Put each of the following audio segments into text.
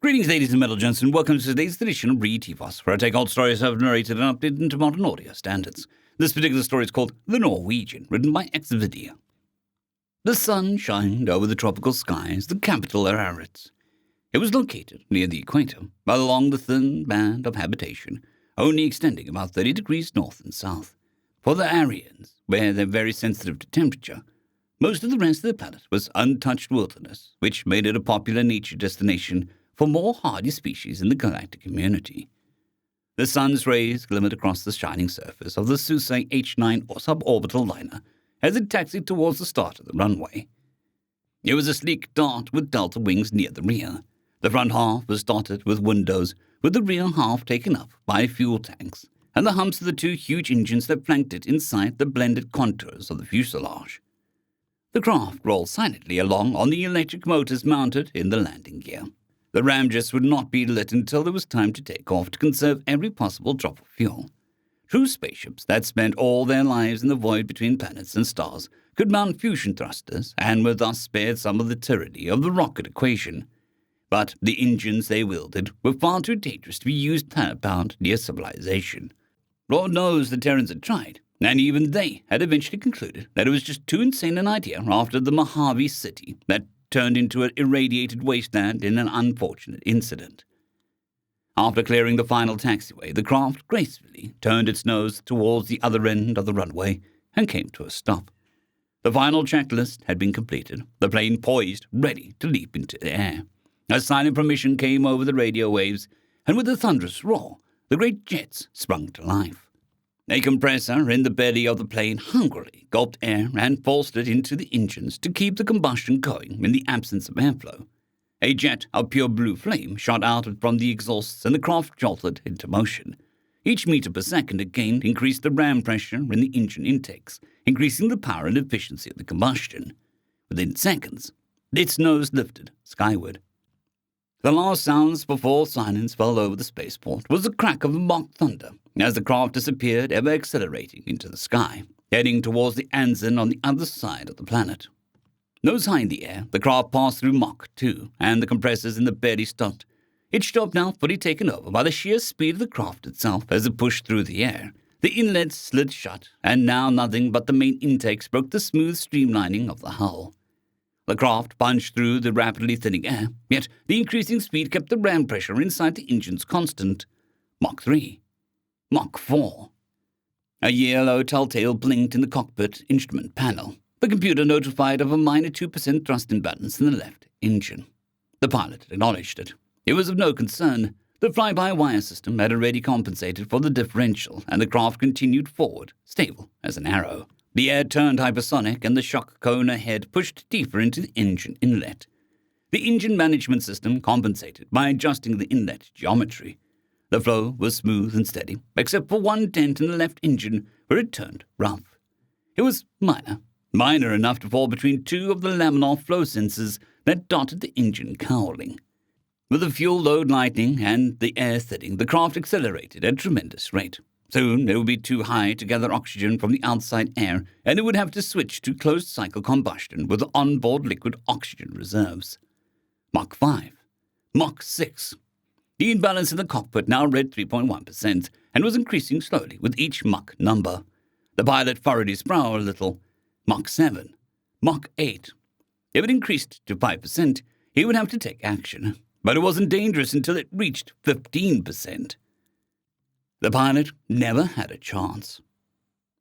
Greetings, ladies and metal gents, and welcome to today's edition of Read TFOS, where I take old stories I've narrated and updated into modern audio standards. This particular story is called The Norwegian, written by HFY. The sun shined over the tropical skies, the capital of Narrated. It was located near the equator, along the thin band of habitation, only extending about 30 degrees north and south. For the Aryans, where they're very sensitive to temperature, most of the rest of the planet was untouched wilderness, which made it a popular nature destination for more hardy species in the galactic community. The sun's rays glimmered across the shining surface of the Susei H9 suborbital liner as it taxied towards the start of the runway. It was a sleek dart with delta wings near the rear. The front half was dotted with windows, with the rear half taken up by fuel tanks, and the humps of the two huge engines that flanked it inside the blended contours of the fuselage. The craft rolled silently along on the electric motors mounted in the landing gear. The ramjets would not be lit until there was time to take off to conserve every possible drop of fuel. True spaceships that spent all their lives in the void between planets and stars could mount fusion thrusters and were thus spared some of the tyranny of the rocket equation. But the engines they wielded were far too dangerous to be used planet-bound near civilization. Lord knows the Terrans had tried, and even they had eventually concluded that it was just too insane an idea after the Mojave city that turned into an irradiated wasteland in an unfortunate incident. After clearing the final taxiway, the craft gracefully turned its nose towards the other end of the runway and came to a stop. The final checklist had been completed, the plane poised, ready to leap into the air. A silent permission came over the radio waves, and with a thunderous roar, the great jets sprung to life. A compressor in the belly of the plane hungrily gulped air and forced it into the engines to keep the combustion going in the absence of airflow. A jet of pure blue flame shot out from the exhausts and the craft jolted into motion. Each meter per second it gained increased the ram pressure in the engine intakes, increasing the power and efficiency of the combustion. Within seconds, its nose lifted skyward. The last sounds before silence fell over the spaceport was the crack of the mock thunder as the craft disappeared, ever accelerating into the sky, heading towards the Anzen on the other side of the planet. Nose high in the air, the craft passed through Mach 2, and the compressors in the belly stopped. Its job now fully taken over by the sheer speed of the craft itself as it pushed through the air. The inlets slid shut, and now nothing but the main intakes broke the smooth streamlining of the hull. The craft punched through the rapidly thinning air, yet the increasing speed kept the ram pressure inside the engines constant. Mach 3. Mach 4. A yellow telltale blinked in the cockpit instrument panel. The computer notified of a minor 2% thrust imbalance in the left engine. The pilot acknowledged it. It was of no concern. The fly-by-wire system had already compensated for the differential, and the craft continued forward, stable as an arrow. The air turned hypersonic, and the shock cone ahead pushed deeper into the engine inlet. The engine management system compensated by adjusting the inlet geometry. The flow was smooth and steady, except for one dent in the left engine where it turned rough. It was minor enough to fall between two of the laminar flow sensors that dotted the engine cowling. With the fuel load lightening and the air thinning, the craft accelerated at a tremendous rate. Soon it would be too high to gather oxygen from the outside air, and it would have to switch to closed-cycle combustion with onboard liquid oxygen reserves. Mach 5. Mach 6. The imbalance in the cockpit now read 3.1% and was increasing slowly with each Mach number. The pilot furrowed his brow a little. Mach 7. Mach 8. If it increased to 5%, he would have to take action, but it wasn't dangerous until it reached 15%. The pilot never had a chance.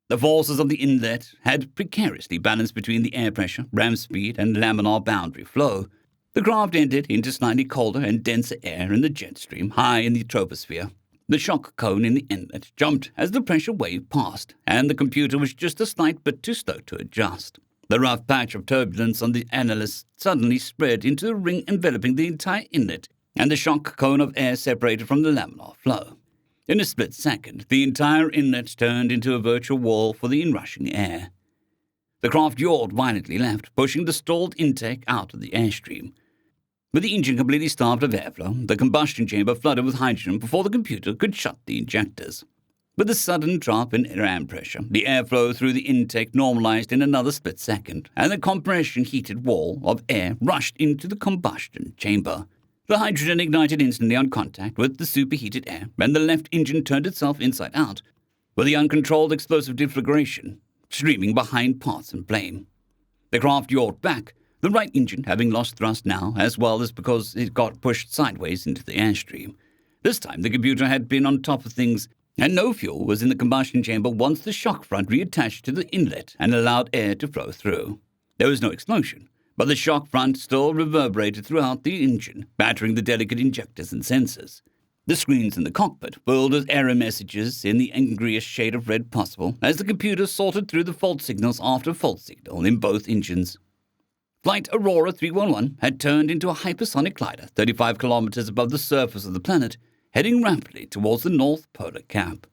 The forces of the inlet had precariously balanced between the air pressure, ram speed, and laminar boundary flow. The craft entered into slightly colder and denser air in the jet stream high in the troposphere. The shock cone in the inlet jumped as the pressure wave passed, and the computer was just a slight bit too slow to adjust. The rough patch of turbulence on the analyst suddenly spread into a ring enveloping the entire inlet, and the shock cone of air separated from the laminar flow. In a split second, the entire inlet turned into a virtual wall for the inrushing air. The craft yawed violently left, pushing the stalled intake out of the airstream. With the engine completely starved of airflow, the combustion chamber flooded with hydrogen before the computer could shut the injectors. With a sudden drop in ram pressure, the airflow through the intake normalized in another split second, and the compression-heated wall of air rushed into the combustion chamber. The hydrogen ignited instantly on contact with the superheated air, and the left engine turned itself inside out, with the uncontrolled explosive deflagration streaming behind parts and flame. The craft yawed back, the right engine having lost thrust now, as well as because it got pushed sideways into the airstream. This time the computer had been on top of things, and no fuel was in the combustion chamber once the shock front reattached to the inlet and allowed air to flow through. There was no explosion, but the shock front still reverberated throughout the engine, battering the delicate injectors and sensors. The screens in the cockpit filled with error messages in the angriest shade of red possible as the computer sorted through the fault signals after fault signal in both engines. Flight Aurora 311 had turned into a hypersonic glider 35 kilometers above the surface of the planet, heading rapidly towards the North Polar Cap.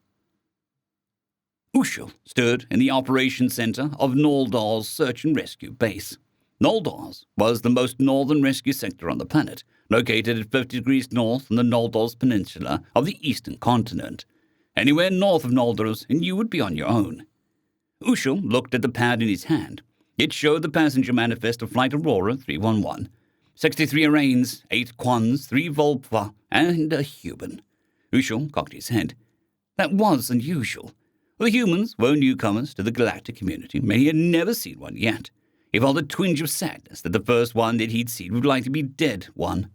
Ushul stood in the operations center of Noldor's search and rescue base. Noldor's was the most northern rescue sector on the planet, located at 50 degrees north on the Noldor's Peninsula of the eastern continent. Anywhere north of Noldor's, and you would be on your own. Ushul looked at the pad in his hand. It showed the passenger manifest of Flight Aurora 311. 63 Aranes, 8 Quans, 3 Volpa, and a human. Ushul cocked his head. That was unusual. The humans were newcomers to the galactic community, and he had never seen one yet. He felt a twinge of sadness that the first one that he'd seen would likely be dead one.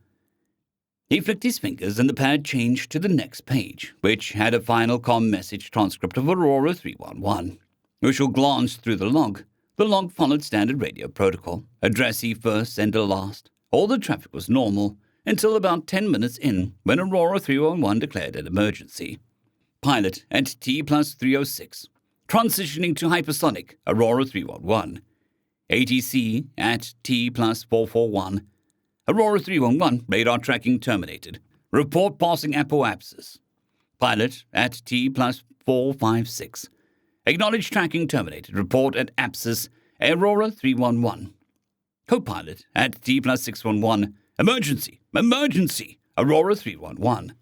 He flicked his fingers and the pad changed to the next page, which had a final comm message transcript of Aurora 311. Ushul glanced through the log. The log followed standard radio protocol. Addressee first, sender last. All the traffic was normal, until about 10 minutes in, when Aurora 311 declared an emergency. Pilot at T+306. Transitioning to hypersonic, Aurora 311. ATC at T+441. Aurora 311, radar tracking terminated. Report passing apoapsis. Pilot at T+456. Acknowledge tracking terminated. Report at apsis, Aurora 311. Co-pilot at T+611. Emergency! Emergency! Aurora 311.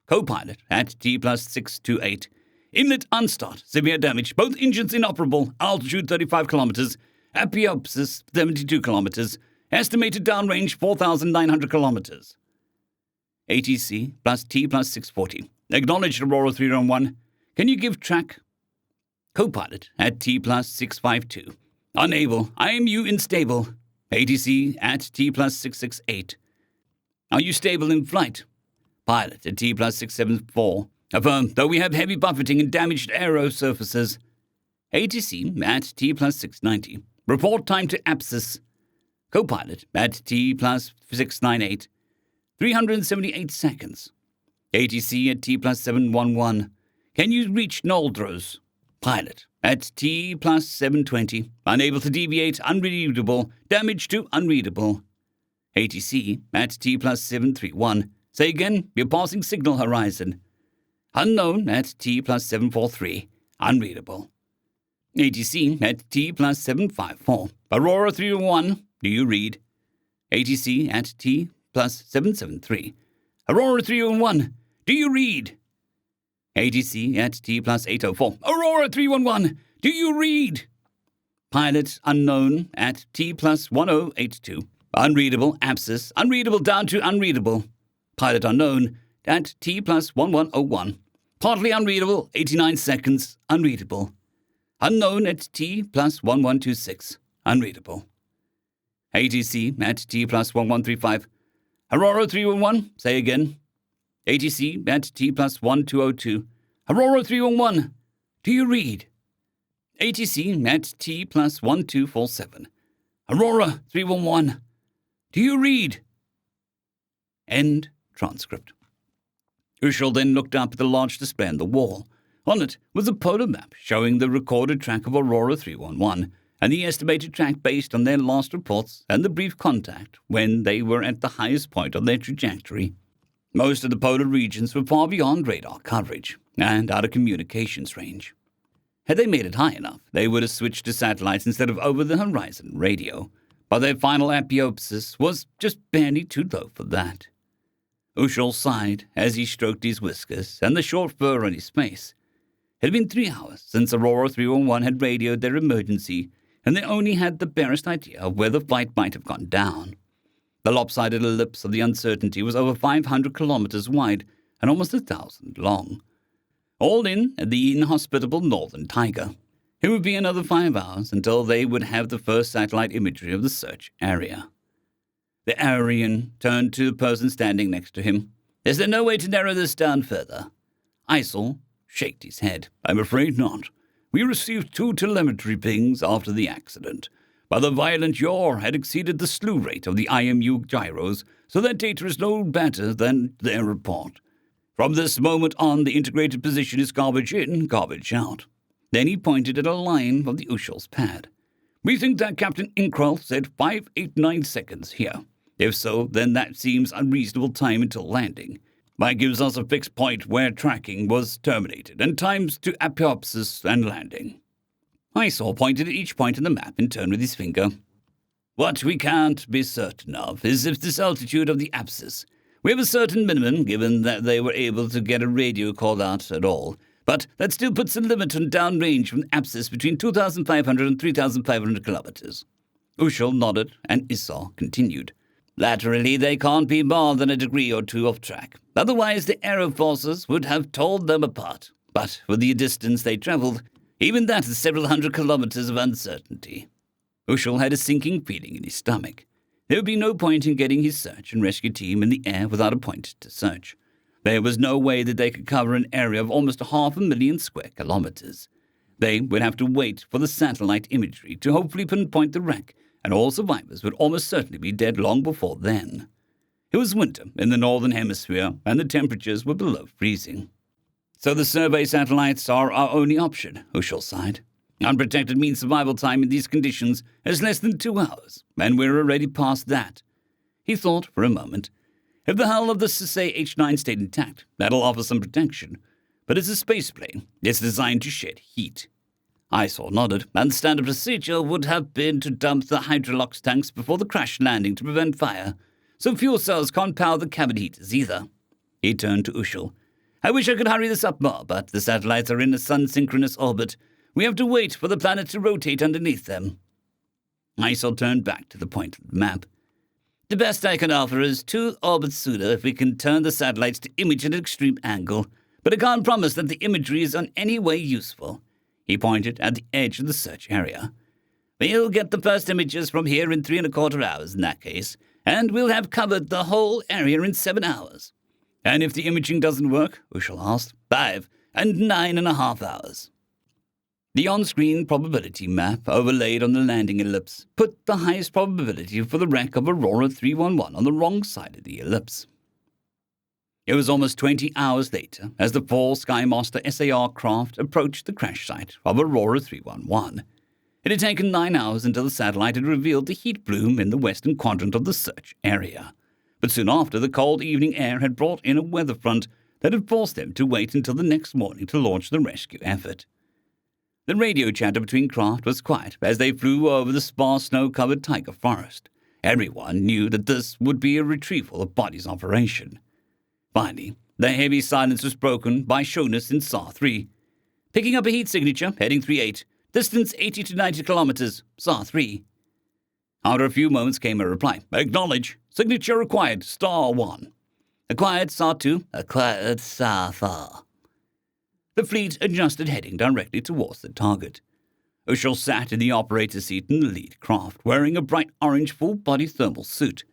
Co-pilot at T+628. Inlet unstart. Severe damage. Both engines inoperable. Altitude 35 kilometers. Apoapsis 72 kilometers. Estimated downrange 4,900 kilometers. ATC plus T+640. Acknowledged Aurora 311. Can you give track? Co-pilot at T+652. Unable. IMU unstable. ATC at T+668. Are you stable in flight? Pilot at T+674. Affirm, though we have heavy buffeting and damaged aero surfaces. ATC at T+690. Report time to apsis. Co-pilot at T+698. 378 seconds. ATC at T+711. Can you reach Noldros? Pilot at T+720. Unable to deviate. Unreadable. Damage to unreadable. ATC at T+731. Say again, you're passing signal horizon. Unknown at T+743. Unreadable. ATC at T+754. Aurora 301. Do you read? ATC at T+773. Aurora 301. Do you read? ATC at T+804. Aurora 311. Do you read? Pilot unknown at T+1082. Unreadable, apsis. Unreadable down to unreadable. Pilot unknown at T+1101. Partly unreadable, 89 seconds. Unreadable. Unknown at T+1126. Unreadable. ATC at T+1135. Aurora 311. Say again. ATC at T+1202. Aurora 311. Do you read? ATC at T+1247. Aurora 311. Do you read? End transcript. Ushul then looked up at the large display on the wall. On it was a polar map showing the recorded track of Aurora 311 and the estimated track based on their last reports and the brief contact when they were at the highest point on their trajectory. Most of the polar regions were far beyond radar coverage and out of communications range. Had they made it high enough, they would have switched to satellites instead of over-the-horizon radio, but their final apoapsis was just barely too low for that. Ushul sighed as he stroked his whiskers and the short fur on his face. It had been 3 hours since Aurora 311 had radioed their emergency, and they only had the barest idea of where the flight might have gone down. The lopsided ellipse of the uncertainty was over 500 kilometers wide and almost 1,000 long. All in at the inhospitable northern taiga. It would be another 5 hours until they would have the first satellite imagery of the search area. The Aryan turned to the person standing next to him. "Is there no way to narrow this down further?" Isol shaked his head. "I'm afraid not. We received 2 telemetry pings after the accident, but the violent yaw had exceeded the slew rate of the IMU gyros, so that data is no better than their report. From this moment on, the integrated position is garbage in, garbage out." Then he pointed at a line of the Ushel's pad. "We think that Captain Inkrell said 589 seconds here. If so, then that seems unreasonable time until landing. That gives us a fixed point where tracking was terminated, and times to apoapsis and landing." Isol pointed at each point in the map in turn with his finger. "What we can't be certain of is if this altitude of the apsis. We have a certain minimum, given that they were able to get a radio call out at all, but that still puts a limit on downrange from the apsis between 2,500 and 3,500 kilometers." Ushel nodded, and Isol continued. "Laterally, they can't be more than a degree or two off track. Otherwise, the aero forces would have torn them apart. But with the distance they travelled, even that is several hundred kilometers of uncertainty." Ushel had a sinking feeling in his stomach. There would be no point in getting his search and rescue team in the air without a point to search. There was no way that they could cover an area of almost 500,000 square kilometers. They would have to wait for the satellite imagery to hopefully pinpoint the wreck, and all survivors would almost certainly be dead long before then. It was winter in the northern hemisphere, and the temperatures were below freezing. "So the survey satellites are our only option," Ushel sighed. "Unprotected means survival time in these conditions is less than 2 hours, and we're already past that." He thought for a moment. If the hull of the Sisei H9 stayed intact, that'll offer some protection. But it's a space plane. It's designed to shed heat. Isol nodded, and standard procedure would have been to dump the hydrolox tanks before the crash landing to prevent fire, so fuel cells can't power the cabin heaters either. He turned to Ushel. "I wish I could hurry this up more, but the satellites are in a sun-synchronous orbit. We have to wait for the planet to rotate underneath them." Isol turned back to the point of the map. "The best I can offer is 2 orbits sooner if we can turn the satellites to image at an extreme angle, but I can't promise that the imagery is in any way useful." He pointed at the edge of the search area. "We'll get the first images from here in 3¼ hours in that case, and we'll have covered the whole area in 7 hours. "And if the imaging doesn't work?" Ushel asked. 5 and 9½ hours. The on-screen probability map overlaid on the landing ellipse put the highest probability for the wreck of Aurora 311 on the wrong side of the ellipse. It was almost 20 hours later as the 4 Skymaster SAR craft approached the crash site of Aurora 311. It had taken 9 hours until the satellite had revealed the heat plume in the western quadrant of the search area. But soon after, the cold evening air had brought in a weather front that had forced them to wait until the next morning to launch the rescue effort. The radio chatter between craft was quiet as they flew over the sparse snow-covered taiga forest. Everyone knew that this would be a retrieval of bodies operation. Finally, the heavy silence was broken by Shonas in SAR 3. "Picking up a heat signature, heading 38. Distance 80 to 90 kilometers, SAR 3. After a few moments came a reply. "Acknowledge. Signature required, star 1. Acquired, SAR 2. Acquired, SAR 4. The fleet adjusted heading directly towards the target. Ushel sat in the operator's seat in the lead craft, wearing a bright orange full-body thermal suit.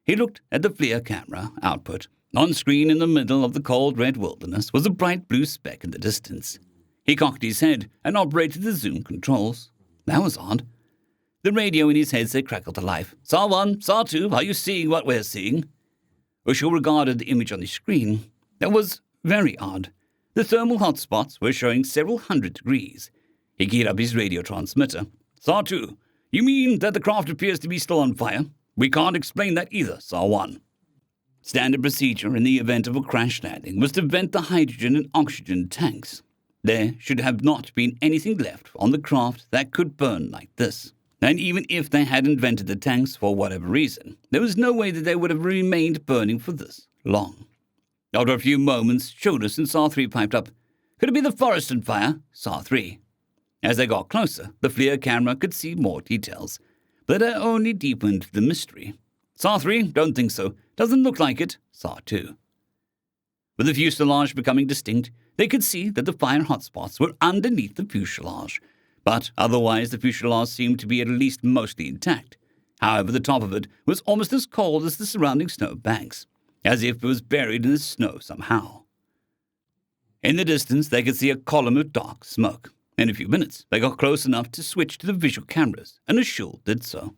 He looked at the FLIR camera output. On screen in the middle of the cold red wilderness was a bright blue speck in the distance. He cocked his head and operated the zoom controls. That was odd. The radio in his headset crackled to life. "SAR 1, SAR 2, are you seeing what we're seeing?" Ushel regarded the image on the screen. That was very odd. The thermal hotspots were showing several hundred degrees. He keyed up his radio transmitter. "SAR 2, you mean that the craft appears to be still on fire? We can't explain that either, SAR 1. Standard procedure in the event of a crash landing was to vent the hydrogen and oxygen tanks. There should have not been anything left on the craft that could burn like this. And even if they hadn't vented the tanks for whatever reason, there was no way that they would have remained burning for this long. After a few moments, Shonas in SAR 3 piped up. "Could it be the forest on fire?" SAR 3. As they got closer, the FLIR camera could see more details, but it only deepened the mystery. Saw 3, don't think so. Doesn't look like it. Saw 2. With the fuselage becoming distinct, they could see that the fire hotspots were underneath the fuselage, but otherwise the fuselage seemed to be at least mostly intact. However, the top of it was almost as cold as the surrounding snow banks, as if it was buried in the snow somehow. In the distance, they could see a column of dark smoke. In a few minutes, they got close enough to switch to the visual cameras, and Ushul did so.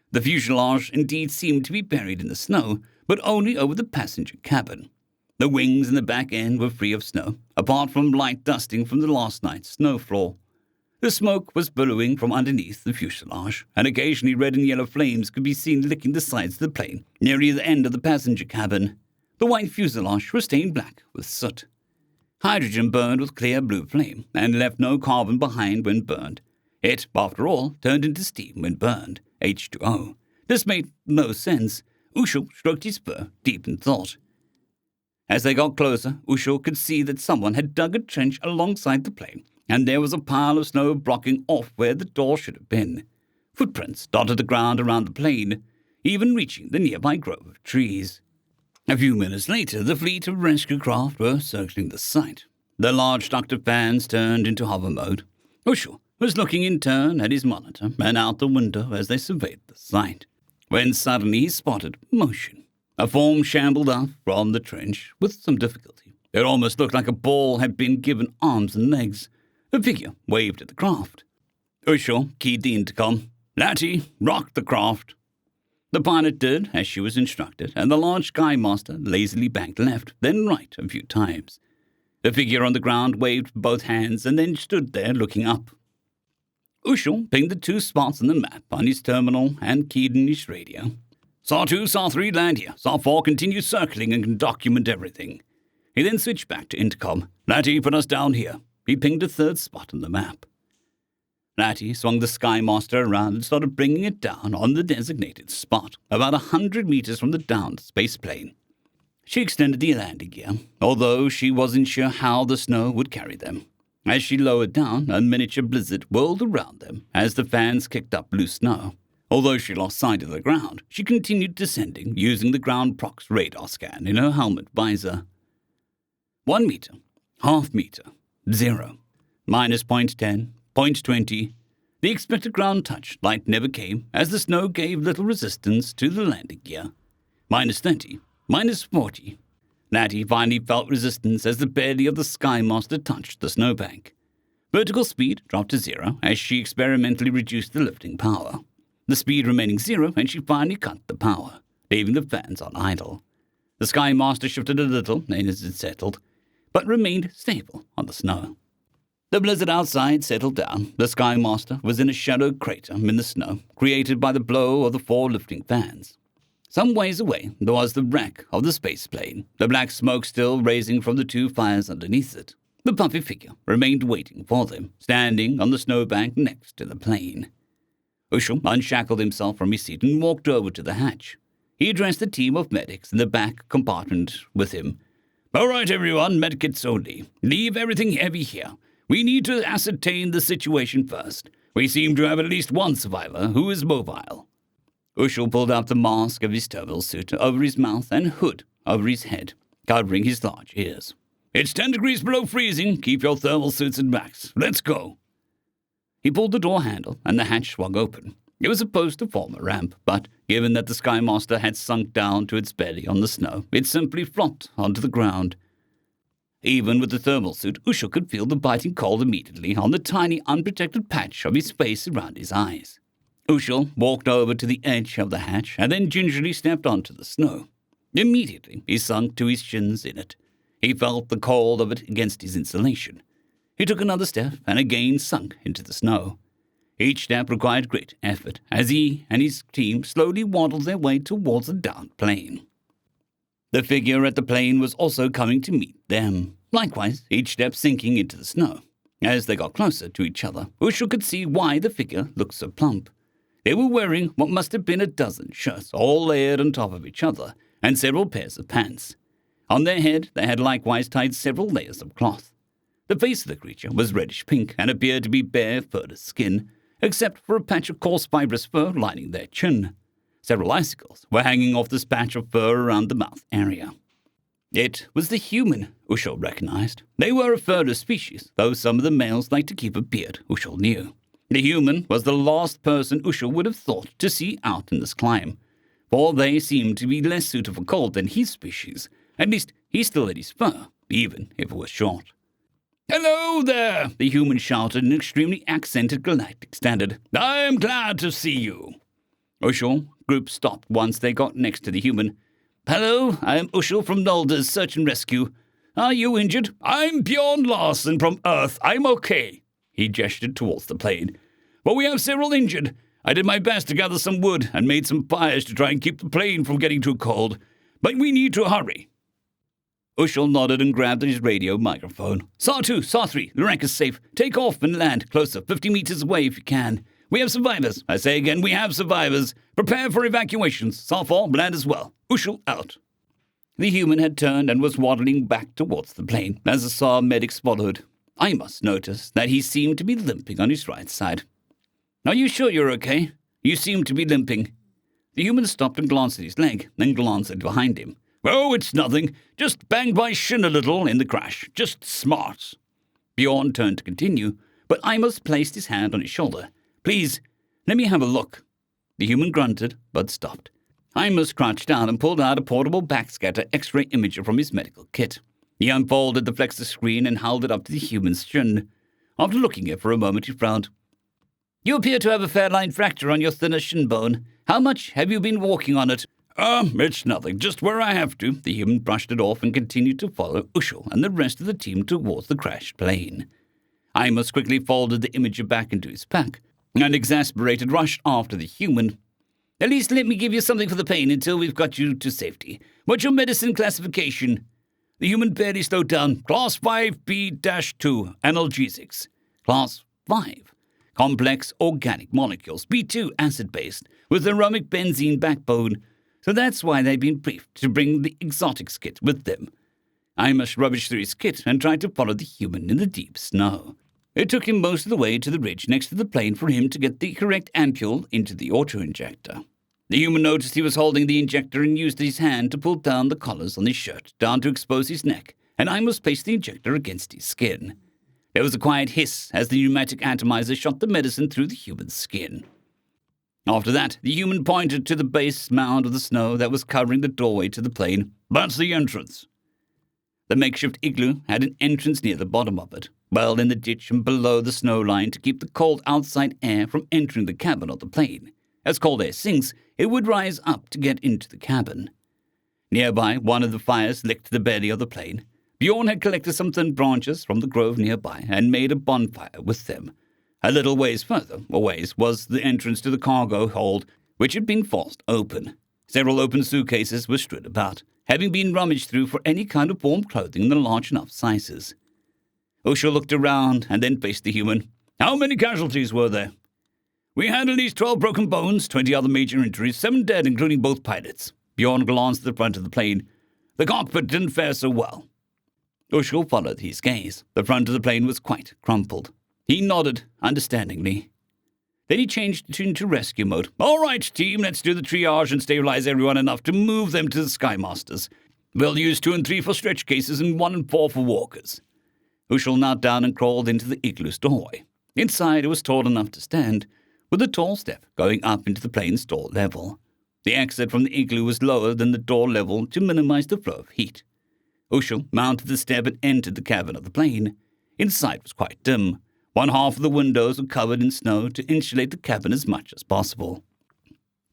The fuselage indeed seemed to be buried in the snow, but only over the passenger cabin. The wings and the back end were free of snow, apart from light dusting from the last night's snow floor. The smoke was billowing from underneath the fuselage, and occasionally red and yellow flames could be seen licking the sides of the plane, near the end of the passenger cabin. The white fuselage was stained black with soot. Hydrogen burned with clear blue flame, and left no carbon behind when burned. It, after all, turned into steam when burned, H2O. This made no sense. Ushul stroked his spur, deep in thought. As they got closer, Ushul could see that someone had dug a trench alongside the plane, and there was a pile of snow blocking off where the door should have been. Footprints dotted the ground around the plane, even reaching the nearby grove of trees. A few minutes later, the fleet of rescue craft were circling the site. Their large ducted fans turned into hover mode. Ushul was looking in turn at his monitor and out the window as they surveyed the site, when suddenly he spotted motion. A form shambled up from the trench with some difficulty. It almost looked like a ball had been given arms and legs. The figure waved at the craft. Ushul keyed the intercom. "Laddie, rock the craft." The pilot did as she was instructed, and the large Skymaster lazily banked left, then right a few times. The figure on the ground waved both hands and then stood there looking up. Ushul pinged the 2 spots on the map on his terminal and keyed in his radio. "Saw 2, Saw 3, land here. Saw 4, continue circling and can document everything." He then switched back to intercom. "Laddie, put us down here." He pinged a 3rd spot on the map. Laddie swung the Skymaster around and started bringing it down on the designated spot, about 100 meters from the downed spaceplane. She extended the landing gear, although she wasn't sure how the snow would carry them. As she lowered down, a miniature blizzard whirled around them as the fans kicked up loose snow. Although she lost sight of the ground, she continued descending using the ground prox radar scan in her helmet visor. 1 meter, half meter, 0, minus 0.10, 0.20. The expected ground touch light never came as the snow gave little resistance to the landing gear. Minus 30, minus 40. Laddie finally felt resistance as the belly of the Skymaster touched the snowbank. Vertical speed dropped to 0 as she experimentally reduced the lifting power. The speed remaining 0, and she finally cut the power, leaving the fans on idle. The Skymaster shifted a little as it settled, but remained stable on the snow. The blizzard outside settled down. The Skymaster was in a shadowed crater in the snow, created by the blow of the 4 lifting fans. Some ways away, there was the wreck of the space plane, the black smoke still raising from the 2 fires underneath it. The puffy figure remained waiting for them, standing on the snowbank next to the plane. Ushul unshackled himself from his seat and walked over to the hatch. He addressed the team of medics in the back compartment with him. "All right, everyone, medkits only. Leave everything heavy here. We need to ascertain the situation first. We seem to have at least one survivor who is mobile." Ushul pulled up the mask of his thermal suit over his mouth and hood over his head, covering his large ears. "It's 10 degrees below freezing. Keep your thermal suits at max. Let's go." He pulled the door handle, and the hatch swung open. It was supposed to form a ramp, but given that the Skymaster had sunk down to its belly on the snow, it simply flopped onto the ground. Even with the thermal suit, Ushul could feel the biting cold immediately on the tiny, unprotected patch of his face around his eyes. Ushul walked over to the edge of the hatch and then gingerly stepped onto the snow. Immediately, he sunk to his shins in it. He felt the cold of it against his insulation. He took another step and again sunk into the snow. Each step required great effort as he and his team slowly waddled their way towards the downed plane. The figure at the plane was also coming to meet them, likewise each step sinking into the snow. As they got closer to each other, Ushul could see why the figure looked so plump. They were wearing what must have been a dozen shirts, all layered on top of each other, and several pairs of pants. On their head they had likewise tied several layers of cloth. The face of the creature was reddish-pink and appeared to be bare, furred skin, except for a patch of coarse fibrous fur lining their chin. Several icicles were hanging off this patch of fur around the mouth area. It was the human, Ushul recognized. They were a further species, though some of the males liked to keep a beard, Ushul knew. The human was the last person Ushul would have thought to see out in this climb, for they seemed to be less suited for cold than his species. At least he still had his fur, even if it was short. "Hello there," the human shouted in extremely accented galactic standard. "I am glad to see you." Ushul group stopped once they got next to the human. "Hello, I am Ushul from Nolder's Search and Rescue. Are you injured?" "I'm Bjorn Larsen from Earth. I'm okay." He gestured towards the plane. "But we have several injured. I did my best to gather some wood and made some fires to try and keep the plane from getting too cold. But we need to hurry." Ushul nodded and grabbed his radio microphone. "Saw 2, Saw 3, the wreck is safe. Take off and land closer, 50 meters away if you can. We have survivors. I say again, we have survivors. Prepare for evacuations. Saw 4, land as well. Ushul out." The human had turned and was waddling back towards the plane as the Saw medics followed. I must notice that he seemed to be limping on his right side. "Are you sure you're okay? You seem to be limping." The human stopped and glanced at his leg, then glanced at behind him. "Oh, it's nothing. Just banged my shin a little in the crash. Just smarts." Bjorn turned to continue, but Amos placed his hand on his shoulder. "Please, let me have a look." The human grunted, but stopped. Amos crouched down and pulled out a portable backscatter X-ray imager from his medical kit. He unfolded the flexor screen and held it up to the human's shin. After looking at it for a moment, he frowned. "You appear to have a fair-line fracture on your thinner shin bone. How much have you been walking on it?" It's nothing, just where I have to." The human brushed it off and continued to follow Ushul and the rest of the team towards the crashed plane. Amos quickly folded the imager back into his pack, and exasperated rushed after the human. "At least let me give you something for the pain until we've got you to safety. What's your medicine classification?" The human barely slowed down. "Class 5B-2, analgesics." Class 5. Complex organic molecules, B2 acid-based, with aromatic benzene backbone. So that's why they've been briefed to bring the exotics kit with them. Amos rummaged through his kit and tried to follow the human in the deep snow. It took him most of the way to the ridge next to the plane for him to get the correct ampule into the auto-injector. The human noticed he was holding the injector and used his hand to pull down the collars on his shirt, down to expose his neck, and Amos placed the injector against his skin. There was a quiet hiss as the pneumatic atomizer shot the medicine through the human's skin. After that, the human pointed to the base mound of the snow that was covering the doorway to the plane. "That's the entrance." The makeshift igloo had an entrance near the bottom of it, well in the ditch and below the snow line to keep the cold outside air from entering the cabin of the plane. As cold air sinks, it would rise up to get into the cabin. Nearby, one of the fires licked the belly of the plane. Bjorn had collected some thin branches from the grove nearby and made a bonfire with them. A little ways further away was the entrance to the cargo hold, which had been forced open. Several open suitcases were strewed about, having been rummaged through for any kind of warm clothing in the large enough sizes. Ushul looked around and then faced the human. "How many casualties were there?" "We had at least 12 broken bones, 20 other major injuries, 7 dead, including both pilots." Bjorn glanced at the front of the plane. "The cockpit didn't fare so well." Ushul followed his gaze. The front of the plane was quite crumpled. He nodded understandingly. Then he changed into rescue mode. "All right, team, let's do the triage and stabilize everyone enough to move them to the Skymasters. We'll use 2 and 3 for stretch cases and 1 and 4 for walkers." Ushul knelt down and crawled into the igloo's doorway. Inside, it was tall enough to stand, with a tall step going up into the plane's door level. The exit from the igloo was lower than the door level to minimize the flow of heat. Ushul mounted the step and entered the cabin of the plane. Inside was quite dim. One half of the windows were covered in snow to insulate the cabin as much as possible.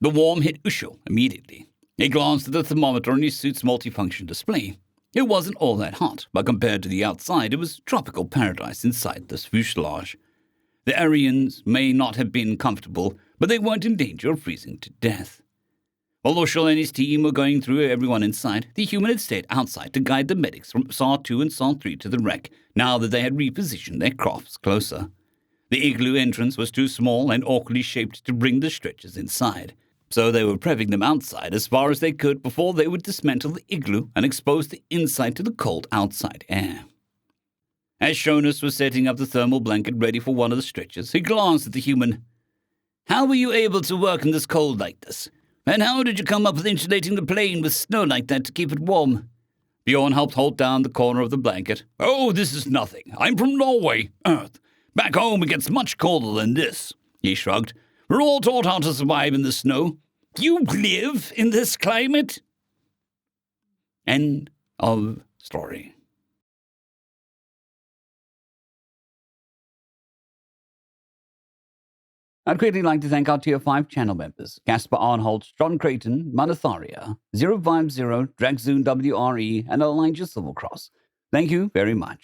The warmth hit Ushul immediately. He glanced at the thermometer on his suit's multifunction display. It wasn't all that hot, but compared to the outside, it was tropical paradise inside this fuselage. The Aryans may not have been comfortable, but they weren't in danger of freezing to death. While Ushul and his team were going through everyone inside, the human had stayed outside to guide the medics from Saw 2 and Saw 3 to the wreck, now that they had repositioned their crafts closer. The igloo entrance was too small and awkwardly shaped to bring the stretchers inside, so they were prepping them outside as far as they could before they would dismantle the igloo and expose the inside to the cold outside air. As Jonas was setting up the thermal blanket ready for one of the stretchers, he glanced at the human. "How were you able to work in this cold like this? And how did you come up with insulating the plane with snow like that to keep it warm? Bjorn helped hold down the corner of the blanket. Oh, this is nothing. I'm from Norway, Earth. Back home it gets much colder than this. He shrugged. We're all taught how to survive in the snow. You live in this climate? End of story. I'd greatly like to thank our Tier 5 channel members, Casper Arnholt, John Creighton, Manatharia, 050, Dragzoon WRE, and Elijah Silvercross. Thank you very much.